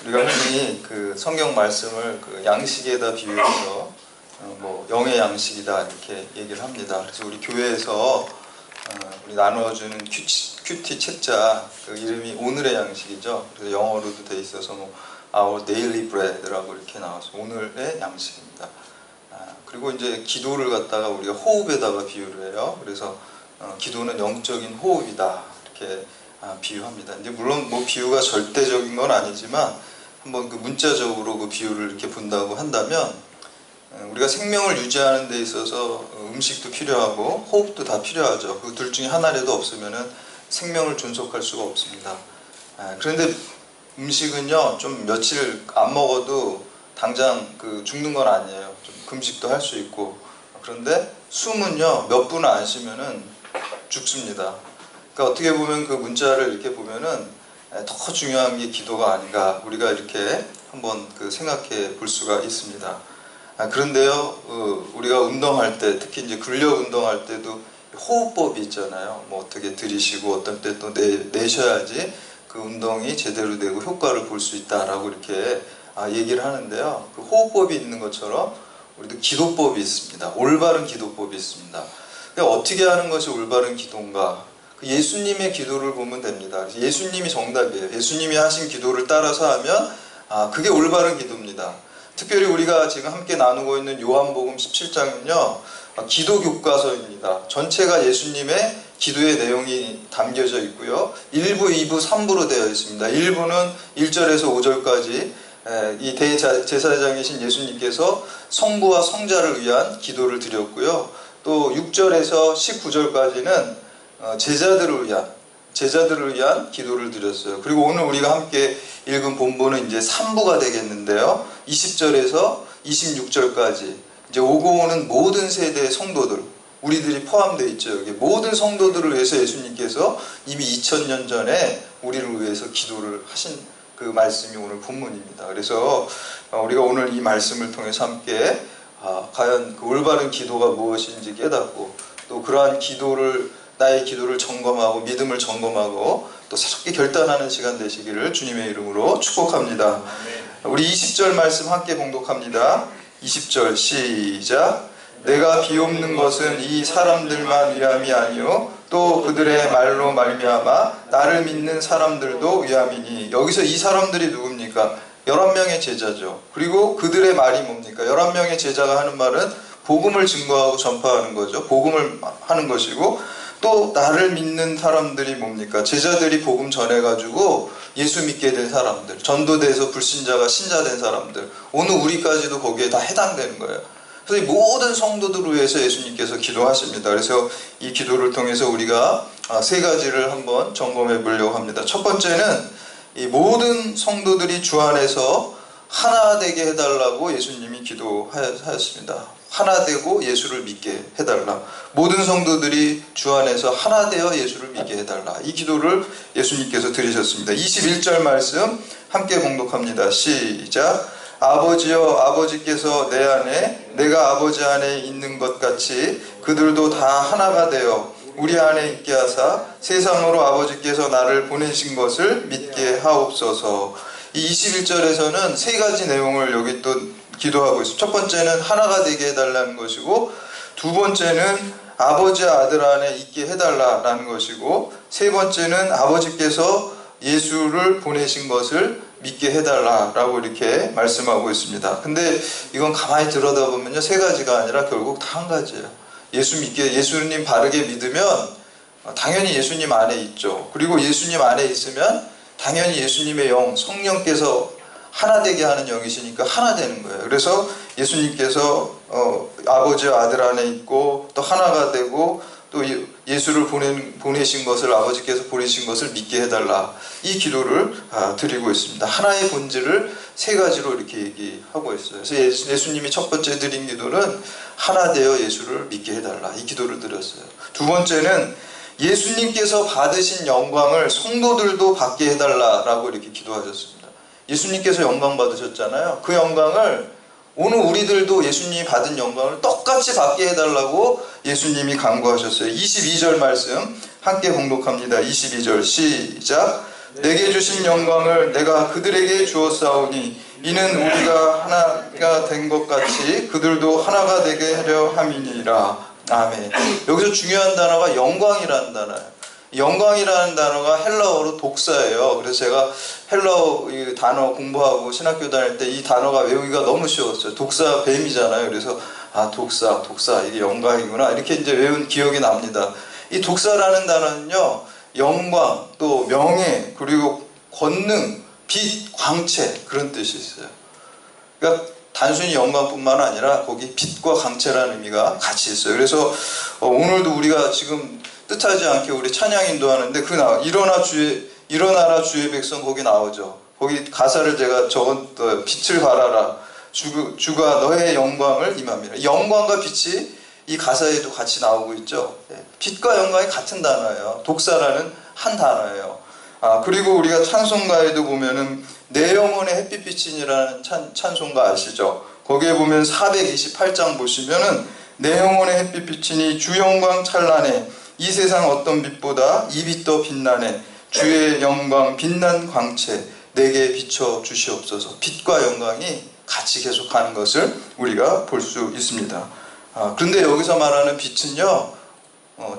우리가 흔히 그 성경 말씀을 그 양식에다 비유해서 뭐 영의 양식이다 이렇게 얘기를 합니다. 그래서 우리 교회에서 우리 나누어주는 큐티 책자 그 이름이 오늘의 양식이죠. 그래서 영어로도 돼 있어서 뭐 Our Daily Bread라고 이렇게 나와서 오늘의 양식입니다. 그리고 이제 기도를 갖다가 우리가 호흡에다가 비유를 해요. 그래서 기도는 영적인 호흡이다 이렇게 비유합니다. 이제 물론 뭐 비유가 절대적인 건 아니지만 한번 그 문자적으로 그 비유를 이렇게 본다고 한다면 우리가 생명을 유지하는 데 있어서 음식도 필요하고 호흡도 다 필요하죠. 그 둘 중에 하나라도 없으면은 생명을 존속할 수가 없습니다. 그런데 음식은요 좀 며칠 안 먹어도 당장 그 죽는 건 아니에요. 좀 금식도 할 수 있고. 그런데 숨은요 몇 분 안 쉬면은 죽습니다. 그러니까 어떻게 보면 그 문자를 이렇게 보면은 더 중요한 게 기도가 아닌가 우리가 이렇게 한번 그 생각해 볼 수가 있습니다. 그런데요 우리가 운동할 때 특히 이제 근력 운동할 때도 호흡법이 있잖아요. 뭐 어떻게 들이쉬고 어떤 때 또 내셔야지 그 운동이 제대로 되고 효과를 볼 수 있다라고 이렇게 얘기를 하는데요. 그 호흡법이 있는 것처럼 우리도 기도법이 있습니다. 올바른 기도법이 있습니다. 그러니까 어떻게 하는 것이 올바른 기도인가? 예수님의 기도를 보면 됩니다. 예수님이 정답이에요. 예수님이 하신 기도를 따라서 하면 그게 올바른 기도입니다. 특별히 우리가 지금 함께 나누고 있는 요한복음 17장은요 기도 교과서입니다. 전체가 예수님의 기도의 내용이 담겨져 있고요. 1부, 2부, 3부로 되어 있습니다. 1부는 1절에서 5절까지 이 대제사장이신 예수님께서 성부와 성자를 위한 기도를 드렸고요. 또 6절에서 19절까지는 제자들을 위한 기도를 드렸어요. 그리고 오늘 우리가 함께 읽은 본문은 이제 3부가 되겠는데요. 20절에서 26절까지 이제 오고 오는 모든 세대의 성도들, 우리들이 포함되어 있죠. 여기 모든 성도들을 위해서 예수님께서 이미 2000년 전에 우리를 위해서 기도를 하신 그 말씀이 오늘 본문입니다. 그래서 우리가 오늘 이 말씀을 통해서 함께 과연 그 올바른 기도가 무엇인지 깨닫고 또 그러한 나의 기도를 점검하고 믿음을 점검하고 또 새롭게 결단하는 시간 되시기를 주님의 이름으로 축복합니다. 우리 20절 말씀 함께 봉독합니다. 20절 시작. 내가 비옵는 것은 이 사람들만 위함이 아니요 또 그들의 말로 말미암아 나를 믿는 사람들도 위함이니. 여기서 이 사람들이 누굽니까? 11명의 제자죠. 그리고 그들의 말이 뭡니까? 11명의 제자가 하는 말은 복음을 증거하고 전파하는 거죠. 복음을 하는 것이고 또 나를 믿는 사람들이 뭡니까? 제자들이 복음 전해가지고 예수 믿게 된 사람들, 전도돼서 불신자가 신자된 사람들, 오늘 우리까지도 거기에 다 해당되는 거예요. 그래서 이 모든 성도들을 위해서 예수님께서 기도하십니다. 그래서 이 기도를 통해서 우리가 세 가지를 한번 점검해 보려고 합니다. 첫 번째는 이 모든 성도들이 주 안에서 하나 되게 해달라고 예수님이 기도하였습니다. 하나 되고 예수를 믿게 해달라. 모든 성도들이 주 안에서 하나 되어 예수를 믿게 해달라. 이 기도를 예수님께서 드리셨습니다. 21절 말씀 함께 봉독합니다. 시작. 아버지여 아버지께서 내 안에 내가 아버지 안에 있는 것 같이 그들도 다 하나가 되어 우리 안에 있게 하사 세상으로 아버지께서 나를 보내신 것을 믿게 하옵소서. 이 21절에서는 세 가지 내용을 여기 또 기도하고 있습니다. 첫 번째는 하나가 되게 해달라는 것이고, 두 번째는 아버지 아들 안에 있게 해달라는 것이고, 세 번째는 아버지께서 예수를 보내신 것을 믿게 해달라라고 이렇게 말씀하고 있습니다. 근데 이건 가만히 들여다보면요, 세 가지가 아니라 결국 다 한 가지예요. 예수님 바르게 믿으면 당연히 예수님 안에 있죠. 그리고 예수님 안에 있으면 당연히 예수님의 영, 성령께서 하나 되게 하는 영이시니까 하나 되는 거예요. 그래서 예수님께서 아버지와 아들 안에 있고 또 하나가 되고 또 예수를 보내신 것을 아버지께서 보내신 것을 믿게 해달라. 이 기도를 드리고 있습니다. 하나의 본질을 세 가지로 이렇게 얘기하고 있어요. 그래서 예수님이 첫 번째 드린 기도는 하나 되어 예수를 믿게 해달라. 이 기도를 드렸어요. 두 번째는 예수님께서 받으신 영광을 성도들도 받게 해달라라고 이렇게 기도하셨습니다. 예수님께서 영광 받으셨잖아요. 그 영광을 오늘 우리들도 예수님이 받은 영광을 똑같이 받게 해달라고 예수님이 간구하셨어요. 22절 말씀 함께 봉독합니다. 22절 시작. 내게 주신 영광을 내가 그들에게 주었사오니 이는 우리가 하나가 된 것 같이 그들도 하나가 되게 하려 함이니라. 아멘. 여기서 중요한 단어가 영광이라는 단어예요. 영광이라는 단어가 헬라어로 독사예요. 그래서 제가 헬라어 이 단어 공부하고 신학교 다닐 때 이 단어가 외우기가 너무 쉬웠어요. 독사 뱀이잖아요. 그래서 독사 이게 영광이구나 이렇게 이제 외운 기억이 납니다. 이 독사라는 단어는요, 영광, 또 명예, 그리고 권능, 빛, 광채 그런 뜻이 있어요. 그러니까 단순히 영광뿐만 아니라 거기 빛과 광채라는 의미가 같이 있어요. 그래서 오늘도 우리가 지금 뜻하지 않게 우리 찬양 인도하는데 일어나라 주의 백성 거기 나오죠. 거기 가사를 제가 적은 빛을 발하라 주가 너의 영광을 임함이라. 영광과 빛이 이 가사에도 같이 나오고 있죠. 빛과 영광이 같은 단어예요. 독사라는 한 단어예요. 그리고 우리가 찬송가에도 보면은 내 영혼의 햇빛빛이라는 찬송가 아시죠? 거기에 보면 428장 보시면은 내 영혼의 햇빛빛이니 주 영광 찬란해 이 세상 어떤 빛보다 이 빛 더 빛나네 주의 영광 빛난 광채 내게 비춰 주시옵소서. 빛과 영광이 같이 계속하는 것을 우리가 볼 수 있습니다. 그런데 여기서 말하는 빛은요,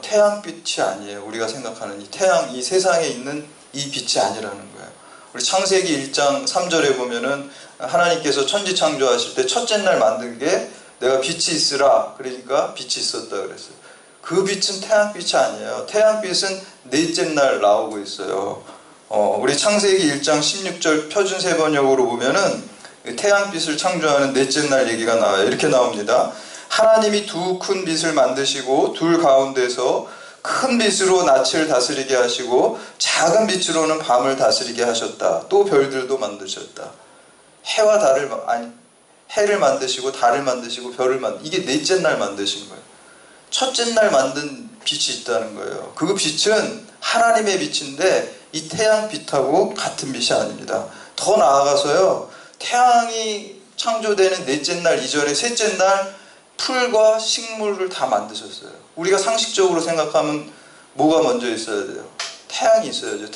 태양빛이 아니에요. 우리가 생각하는 이 태양, 이 세상에 있는 이 빛이 아니라는 거예요. 우리 창세기 1장 3절에 보면은 하나님께서 천지 창조하실 때 첫째 날 만든 게 내가 빛이 있으라 그러니까 빛이 있었다 그랬어요. 그 빛은 태양빛이 아니에요. 태양빛은 넷째 날 나오고 있어요. 우리 창세기 1장 16절 표준세 번역으로 보면은 태양빛을 창조하는 넷째 날 얘기가 나와요. 이렇게 나옵니다. 하나님이 두 큰 빛을 만드시고 둘 가운데서 큰 빛으로 낯을 다스리게 하시고 작은 빛으로는 밤을 다스리게 하셨다. 또 별들도 만드셨다. 해를 만드시고 달을 만드시고 별을 이게 넷째 날 만드신 거예요. 첫째 날 만든 빛이 있다는 거예요. 그 빛은 하나님의 빛인데 이 태양빛하고 같은 빛이 아닙니다. 더 나아가서요, 태양이 창조되는 넷째 날 이전에 셋째 날 풀과 식물을 다 만드셨어요. 우리가 상식적으로 생각하면 뭐가 먼저 있어야 돼요? 태양이 있어야죠.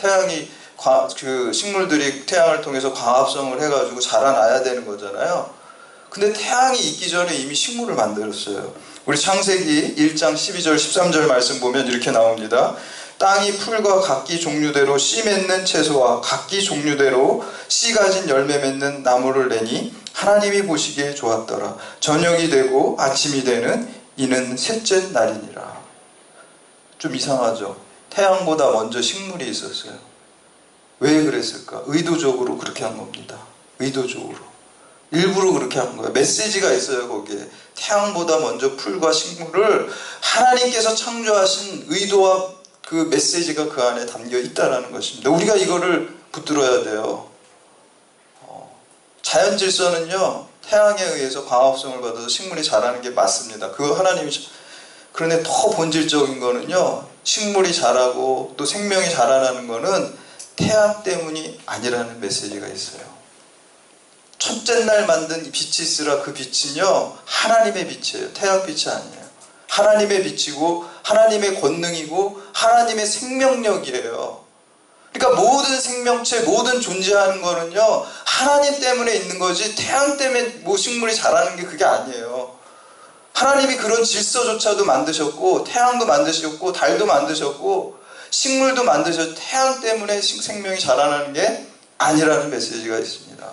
식물들이 태양을 통해서 광합성을 해가지고 자라나야 되는 거잖아요. 근데 태양이 있기 전에 이미 식물을 만들었어요. 우리 창세기 1장 12절 13절 말씀 보면 이렇게 나옵니다. 땅이 풀과 각기 종류대로 씨 맺는 채소와 각기 종류대로 씨 가진 열매 맺는 나무를 내니 하나님이 보시기에 좋았더라. 저녁이 되고 아침이 되는 이는 셋째 날이니라. 좀 이상하죠? 태양보다 먼저 식물이 있었어요. 왜 그랬을까? 의도적으로 그렇게 한 겁니다. 의도적으로. 일부러 그렇게 한 거예요. 메시지가 있어요, 거기에. 태양보다 먼저 풀과 식물을 하나님께서 창조하신 의도와 그 메시지가 그 안에 담겨 있다는 것입니다. 우리가 이거를 붙들어야 돼요. 자연 질서는요, 태양에 의해서 광합성을 받아서 식물이 자라는 게 맞습니다. 그거 하나님이. 그런데 더 본질적인 거는요, 식물이 자라고 또 생명이 자라나는 거는 태양 때문이 아니라는 메시지가 있어요. 첫째 날 만든 빛이 있으라. 그 빛은요, 하나님의 빛이에요. 태양빛이 아니에요. 하나님의 빛이고 하나님의 권능이고 하나님의 생명력이에요. 그러니까 모든 생명체, 모든 존재하는 거는요, 하나님 때문에 있는 거지 태양 때문에 식물이 자라는 게 그게 아니에요. 하나님이 그런 질서조차도 만드셨고 태양도 만드셨고 달도 만드셨고 식물도 만드셨고 태양 때문에 생명이 자라나는 게 아니라는 메시지가 있습니다.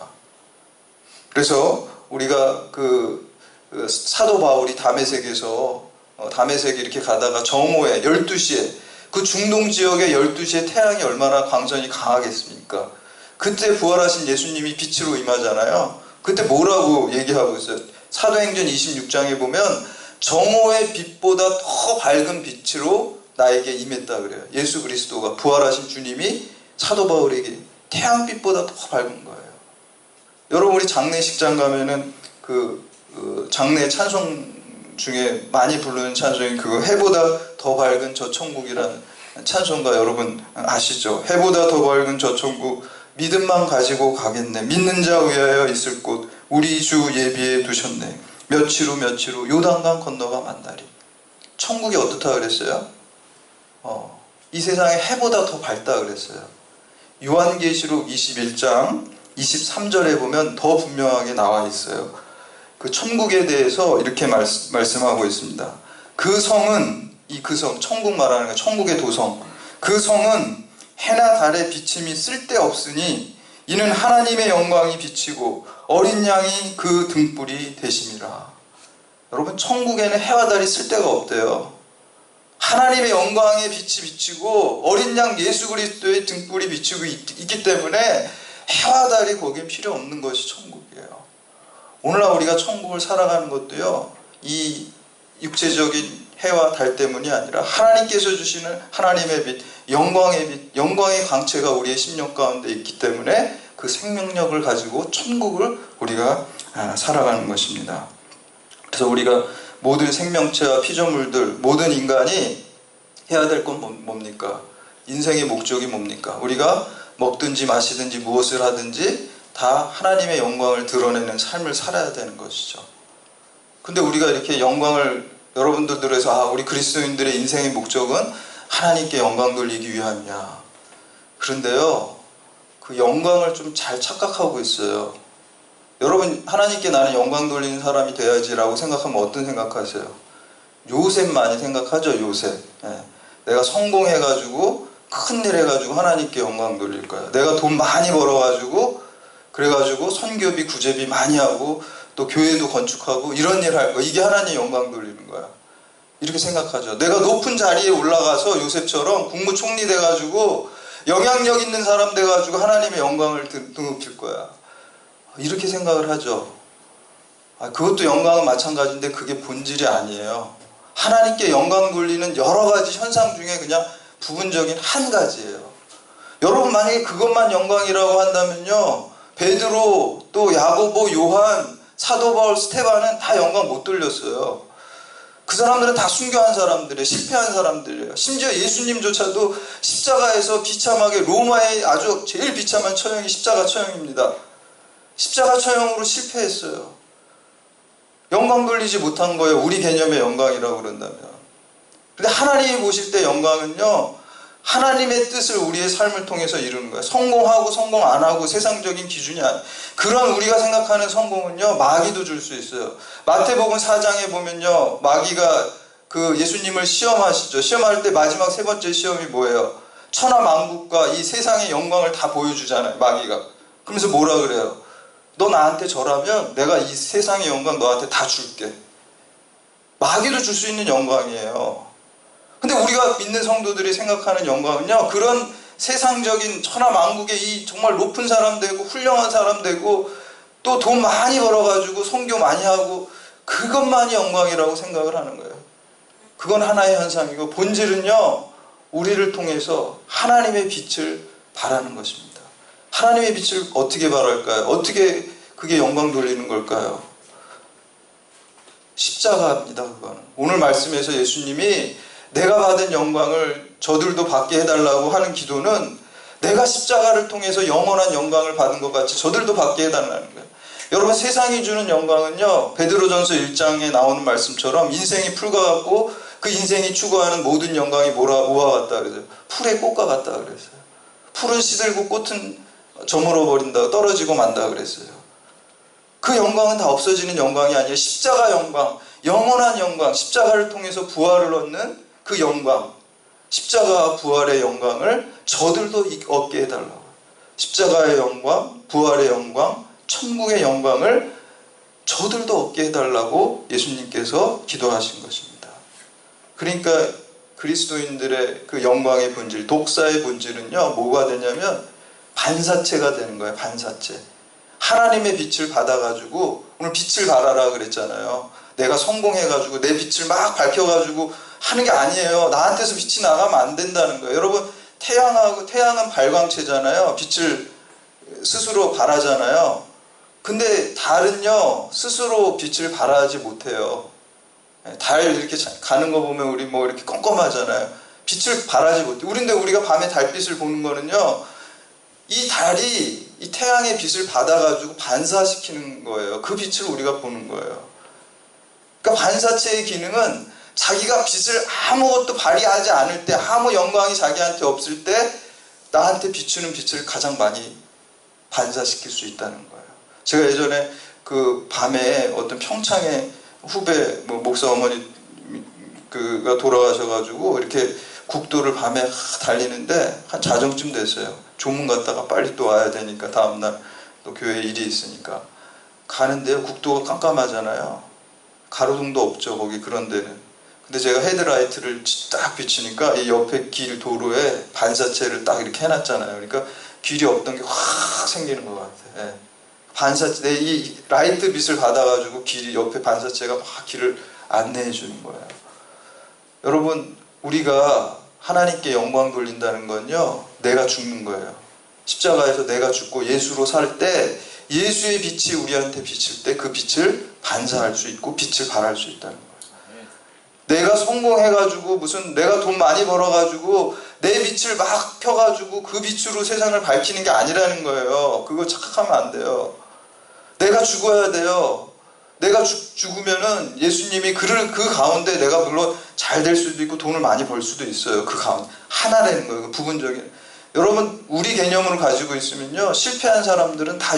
그래서 우리가 사도 바울이 다메섹에서 다메섹에 이렇게 가다가 정오에 12시에 그 중동 지역의 12시에 태양이 얼마나 광선이 강하겠습니까? 그때 부활하신 예수님이 빛으로 임하잖아요. 그때 뭐라고 얘기하고 있어요? 사도행전 26장에 보면 정오의 빛보다 더 밝은 빛으로 나에게 임했다 그래요. 예수 그리스도가, 부활하신 주님이 사도 바울에게 태양빛보다 더 밝은 거예요. 여러분, 우리 장례식장 가면은 장례 찬송 중에 많이 부르는 찬송이 그거 해보다 더 밝은 저 천국이라는 찬송가 여러분 아시죠? 해보다 더 밝은 저 천국 믿음만 가지고 가겠네. 믿는 자 위하여 있을 곳 우리 주 예비해 두셨네. 며칠 후 요단강 건너가 만나리. 천국이 어떻다 그랬어요? 이 세상에 해보다 더 밝다 그랬어요. 요한계시록 21장 23절에 보면 더 분명하게 나와 있어요. 그 천국에 대해서 이렇게 말씀하고 있습니다. 그 성은, 천국 말하는 거예요. 천국의 도성. 그 성은 해나 달의 비침이 쓸데없으니 이는 하나님의 영광이 비치고 어린 양이 그 등불이 되심이라. 여러분, 천국에는 해와 달이 쓸데가 없대요. 하나님의 영광의 빛이 비치고 어린 양 예수 그리스도의 등불이 비치고 있기 때문에 해와 달이 거기에 필요 없는 것이 천국이에요. 오늘날 우리가 천국을 살아가는 것도요, 이 육체적인 해와 달 때문이 아니라 하나님께서 주시는 하나님의 빛, 영광의 빛, 영광의 광채가 우리의 심령 가운데 있기 때문에 그 생명력을 가지고 천국을 우리가 살아가는 것입니다. 그래서 우리가 모든 생명체와 피조물들, 모든 인간이 해야 될 건 뭡니까? 인생의 목적이 뭡니까? 우리가 먹든지 마시든지 무엇을 하든지 다 하나님의 영광을 드러내는 삶을 살아야 되는 것이죠. 근데 우리가 이렇게 영광을 여러분들에서 우리 그리스도인들의 인생의 목적은 하나님께 영광 돌리기 위함이야. 그런데요, 그 영광을 좀 잘 착각하고 있어요. 여러분, 하나님께 나는 영광 돌리는 사람이 돼야지라고 생각하면 어떤 생각하세요? 요셉 많이 생각하죠, 요셉. 내가 성공해가지고 큰일 해가지고 하나님께 영광 돌릴 거야. 내가 돈 많이 벌어가지고 그래가지고 선교비 구제비 많이 하고 또 교회도 건축하고 이런 일 할 거야. 이게 하나님 영광 돌리는 거야. 이렇게 생각하죠. 내가 높은 자리에 올라가서 요셉처럼 국무총리 돼가지고 영향력 있는 사람 돼가지고 하나님의 영광을 등높일 거야. 이렇게 생각을 하죠. 그것도 영광은 마찬가지인데 그게 본질이 아니에요. 하나님께 영광 돌리는 여러 가지 현상 중에 그냥 부분적인 한 가지예요. 여러분, 만약에 그것만 영광이라고 한다면요, 베드로, 또 야고보, 요한, 사도 바울, 스테반은 다 영광 못 돌렸어요. 그 사람들은 다 순교한 사람들이에요. 실패한 사람들이에요. 심지어 예수님조차도 십자가에서 비참하게, 로마의 아주 제일 비참한 처형이 십자가 처형입니다. 십자가 처형으로 실패했어요. 영광 돌리지 못한 거예요. 우리 개념의 영광이라고 그런다면. 근데 하나님이 보실 때 영광은요, 하나님의 뜻을 우리의 삶을 통해서 이루는 거예요. 성공하고 성공 안 하고 세상적인 기준이 아니에요. 그런 우리가 생각하는 성공은요, 마귀도 줄 수 있어요. 마태복음 4장에 보면요, 마귀가 그 예수님을 시험하시죠. 시험할 때 마지막 세 번째 시험이 뭐예요? 천하 만국과 이 세상의 영광을 다 보여주잖아요, 마귀가. 그러면서 뭐라 그래요? 너 나한테 절하면 내가 이 세상의 영광 너한테 다 줄게. 마귀도 줄 수 있는 영광이에요. 근데 우리가 믿는 성도들이 생각하는 영광은요, 그런 세상적인 천하 만국의 이 정말 높은 사람 되고 훌륭한 사람 되고 또 돈 많이 벌어가지고 선교 많이 하고 그것만이 영광이라고 생각을 하는 거예요. 그건 하나의 현상이고 본질은요, 우리를 통해서 하나님의 빛을 발하는 것입니다. 하나님의 빛을 어떻게 발할까요? 어떻게 그게 영광 돌리는 걸까요? 십자가입니다. 그거는. 오늘 말씀에서 예수님이 내가 받은 영광을 저들도 받게 해달라고 하는 기도는 내가 십자가를 통해서 영원한 영광을 받은 것 같이 저들도 받게 해달라는 거예요. 여러분, 세상이 주는 영광은요, 베드로전서 1장에 나오는 말씀처럼 인생이 풀과 같고 그 인생이 추구하는 모든 영광이 뭐와 같다 그랬어요? 풀의 꽃과 같다 그랬어요. 풀은 시들고 꽃은 저물어 버린다, 떨어지고 만다 그랬어요. 그 영광은 다 없어지는 영광이 아니에요. 십자가 영광, 영원한 영광, 십자가를 통해서 부활을 얻는 그 영광, 십자가와 부활의 영광을 저들도 얻게 해달라고. 십자가의 영광, 부활의 영광, 천국의 영광을 저들도 얻게 해달라고 예수님께서 기도하신 것입니다. 그러니까 그리스도인들의 그 영광의 본질, 독사의 본질은요, 뭐가 되냐면 반사체가 되는 거예요. 반사체. 하나님의 빛을 받아가지고, 오늘 빛을 발하라 그랬잖아요. 내가 성공해가지고 내 빛을 막 밝혀가지고 하는 게 아니에요. 나한테서 빛이 나가면 안 된다는 거예요. 여러분, 태양은 발광체잖아요. 빛을 스스로 발하잖아요. 근데 달은요, 스스로 빛을 발하지 못해요. 달 이렇게 가는 거 보면 우리 뭐 이렇게 껌껌하잖아요. 빛을 발하지 못해. 근데 우리가 밤에 달빛을 보는 거는요, 이 달이 이 태양의 빛을 받아가지고 반사시키는 거예요. 그 빛을 우리가 보는 거예요. 그러니까 반사체의 기능은 자기가 빛을 아무것도 발휘하지 않을 때, 아무 영광이 자기한테 없을 때 나한테 비추는 빛을 가장 많이 반사시킬 수 있다는 거예요. 제가 예전에 그 밤에 어떤 평창의 후배 목사 어머니가 돌아가셔가지고 이렇게 국도를 밤에 달리는데 한 자정쯤 됐어요. 조문 갔다가 빨리 또 와야 되니까 다음날 또 교회에 일이 있으니까 가는데요. 국도가 깜깜하잖아요. 가로등도 없죠. 거기 그런 데는. 근데 제가 헤드라이트를 딱 비추니까 이 옆에 길 도로에 반사체를 딱 이렇게 해놨잖아요. 그러니까 길이 없던 게 확 생기는 것 같아요. 예. 반사체, 이 라이트 빛을 받아가지고 길이 옆에 반사체가 막 길을 안내해 주는 거예요. 여러분, 우리가 하나님께 영광 돌린다는 건요, 내가 죽는 거예요. 십자가에서 내가 죽고 예수로 살 때 예수의 빛이 우리한테 비칠 때 그 빛을 반사할 수 있고 빛을 발할 수 있다는 거예요. 내가 성공해가지고 무슨 내가 돈 많이 벌어가지고 내 빛을 막 펴가지고 그 빛으로 세상을 밝히는 게 아니라는 거예요. 그거 착각하면 안 돼요. 내가 죽어야 돼요. 내가 죽으면은 예수님이 그 가운데 내가 물론 잘 될 수도 있고 돈을 많이 벌 수도 있어요. 그 가운데 하나라는 거예요. 그 부분적인. 여러분, 우리 개념으로 가지고 있으면요, 실패한 사람들은 다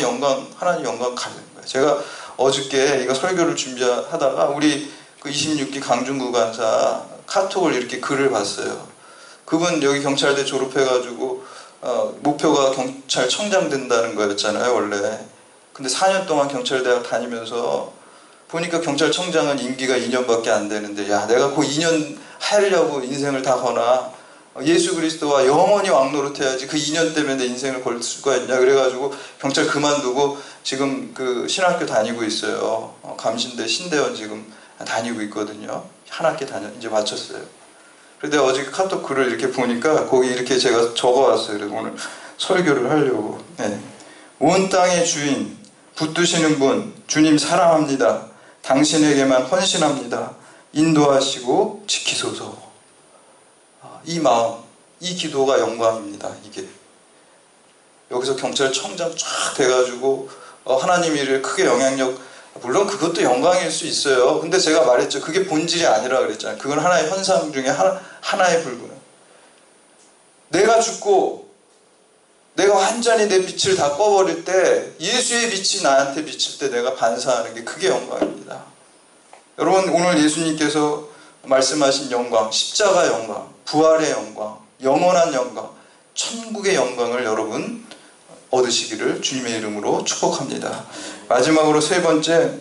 하나님 영광 가지는 거예요. 제가 어저께 이거 설교를 준비하다가 우리 그 26기 강준구 간사 카톡을 이렇게 글을 봤어요. 그분 여기 경찰대 졸업해가지고 목표가 경찰청장 된다는 거였잖아요, 원래. 근데 4년 동안 경찰대학 다니면서 보니까 경찰청장은 임기가 2년밖에 안 되는데, 야, 내가 그 2년 하려고 인생을 다 거나 예수 그리스도와 영원히 왕노릇해야지 그 2년 때문에 내 인생을 걸 수가 있냐. 그래가지고 경찰 그만두고 지금 그 신학교 다니고 있어요. 감신대 신대원 지금 다니고 있거든요. 한 학기 이제 마쳤어요. 그런데 어제 카톡 글을 이렇게 보니까 거기 이렇게 제가 적어왔어요. 그래서 오늘 설교를 하려고. 네. 온 땅의 주인, 붙드시는 분, 주님 사랑합니다. 당신에게만 헌신합니다. 인도하시고 지키소서. 이 마음, 이 기도가 영광입니다. 이게 여기서 경찰청장 쫙 돼가지고 하나님이 이렇게 크게 영향력, 물론 그것도 영광일 수 있어요. 근데 제가 말했죠. 그게 본질이 아니라 그랬잖아요. 그건 하나의 현상 중에 하나의 불구는. 내가 죽고 내가 완전히 내 빛을 다 꺼버릴 때 예수의 빛이 나한테 비칠 때 내가 반사하는 게 그게 영광입니다. 여러분, 오늘 예수님께서 말씀하신 영광, 십자가 영광, 부활의 영광, 영원한 영광, 천국의 영광을 여러분 얻으시기를 주님의 이름으로 축복합니다. 마지막으로 세 번째,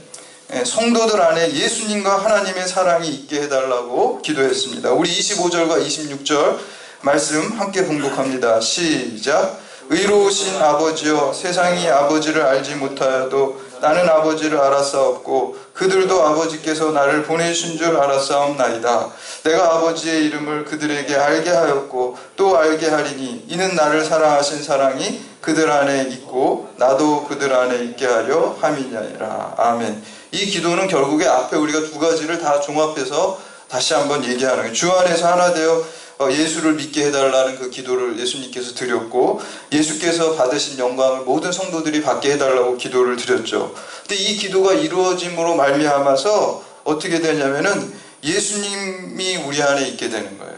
성도들 안에 예수님과 하나님의 사랑이 있게 해달라고 기도했습니다. 우리 25절과 26절 말씀 함께 봉독합니다. 시작. 의로우신 아버지여, 세상이 아버지를 알지 못하여도 나는 아버지를 알았사옵고 그들도 아버지께서 나를 보내신 줄 알았사옵나이다. 내가 아버지의 이름을 그들에게 알게 하였고 또 알게 하리니 이는 나를 사랑하신 사랑이 그들 안에 있고 나도 그들 안에 있게 하려 함이니라. 아멘. 이 기도는 결국에 앞에 우리가 두 가지를 다 종합해서 다시 한번 얘기하는 거예요. 주 안에서 하나 되어 예수를 믿게 해달라는 그 기도를 예수님께서 드렸고, 예수께서 받으신 영광을 모든 성도들이 받게 해달라고 기도를 드렸죠. 근데 이 기도가 이루어짐으로 말미암아서 어떻게 되냐면은 예수님이 우리 안에 있게 되는 거예요.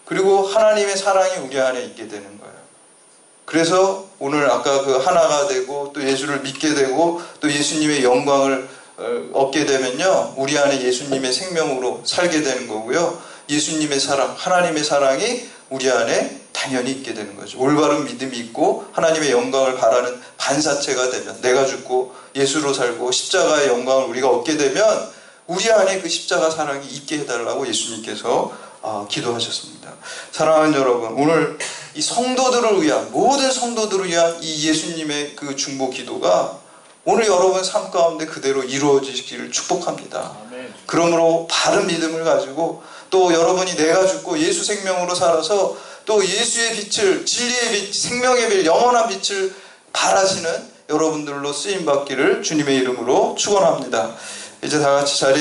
그리고 하나님의 사랑이 우리 안에 있게 되는 거예요. 그래서 오늘 아까 그 하나가 되고 또 예수를 믿게 되고 또 예수님의 영광을 얻게 되면요, 우리 안에 예수님의 생명으로 살게 되는 거고요. 예수님의 사랑, 하나님의 사랑이 우리 안에 당연히 있게 되는 거죠. 올바른 믿음이 있고 하나님의 영광을 바라는 반사체가 되면, 내가 죽고 예수로 살고 십자가의 영광을 우리가 얻게 되면 우리 안에 그 십자가 사랑이 있게 해달라고 예수님께서 기도하셨습니다. 사랑하는 여러분, 오늘 이 성도들을 위한, 모든 성도들을 위한 이 예수님의 그 중보 기도가 오늘 여러분 삶 가운데 그대로 이루어지시기를 축복합니다. 그러므로 바른 믿음을 가지고 또 여러분이 내가 죽고 예수 생명으로 살아서 또 예수의 빛을, 진리의 빛, 생명의 빛, 영원한 빛을 발하시는 여러분들로 쓰임받기를 주님의 이름으로 축원합니다. 이제 다 같이 자리에